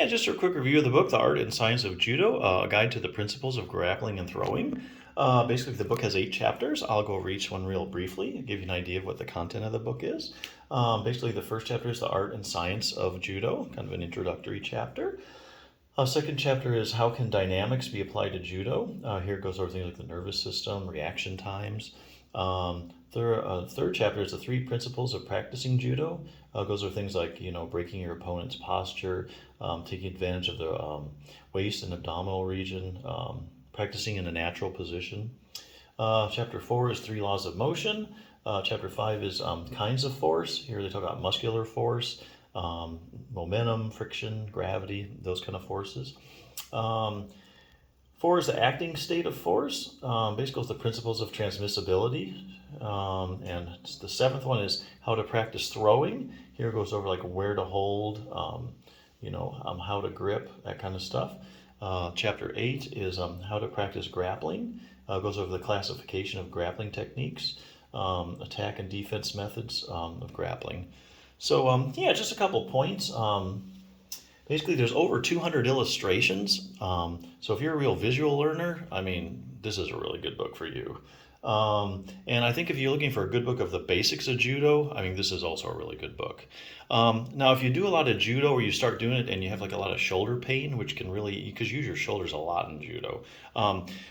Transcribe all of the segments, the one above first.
just a quick review of the book, The Art and Science of Judo, a guide to the principles of grappling and throwing. Basically, the book has 8 chapters. I'll go over each one real briefly, give you an idea of what the content of the book is. Basically, the first chapter is The Art and Science of Judo, kind of an introductory chapter. Second chapter is How Can Dynamics Be Applied to Judo? Here it goes over things like the nervous system, reaction times. Third chapter is the 3 principles of practicing judo. Goes over things like, breaking your opponent's posture, taking advantage of the waist and abdominal region, practicing in a natural position. Chapter 4 is 3 laws of motion. Chapter 5 is kinds of force. Here they talk about muscular force, momentum, friction, gravity, those kind of forces. 4 is the acting state of force. Basically, it's the principles of transmissibility. And the 7th one is how to practice throwing. Here it goes over like where to hold, how to grip, that kind of stuff. Chapter 8 is how to practice grappling. Goes over the classification of grappling techniques, attack and defense methods of grappling. So just a couple points. Basically, there's over 200 illustrations. So if you're a real visual learner, this is a really good book for you. And I think if you're looking for a good book of the basics of judo, this is also a really good book. Now, if you do a lot of judo or you start doing it and you have like a lot of shoulder pain, which can really, because you use your shoulders a lot in judo.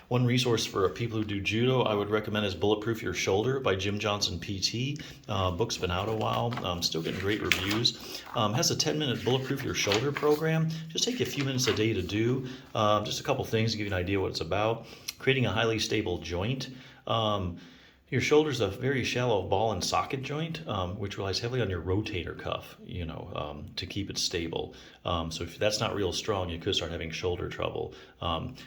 One resource for people who do judo I would recommend is Bulletproof Your Shoulder by Jim Johnson PT. Book's been out a while, still getting great reviews. Has a 10-minute Bulletproof Your Shoulder program. Just take you a few minutes a day to do. Just a couple things to give you an idea what it's about. Creating a highly stable joint. Your shoulder's a very shallow ball and socket joint, which relies heavily on your rotator cuff, to keep it stable. So if that's not real strong, you could start having shoulder trouble.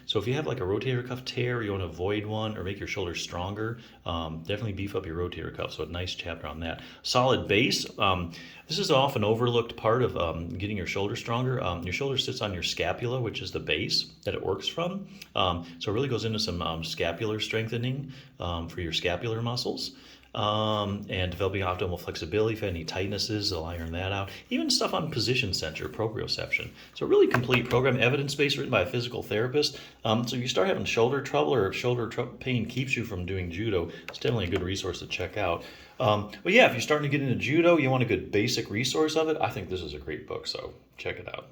So if you have like a rotator cuff tear, you want to avoid one or make your shoulder stronger, definitely beef up your rotator cuff. So a nice chapter on that. Solid base. This is an often overlooked part of getting your shoulder stronger. Your shoulder sits on your scapula, which is the base that it works from. So it really goes into some scapular strengthening for your scapular muscles. And developing optimal flexibility. If you have any tightnesses, they'll iron that out. Even stuff on position center, proprioception. So a really complete program, evidence-based, written by a physical therapist. So if you start having shoulder trouble or if shoulder pain keeps you from doing judo, it's definitely a good resource to check out. But yeah, if you're starting to get into judo, you want a good basic resource of it, I think this is a great book, so check it out.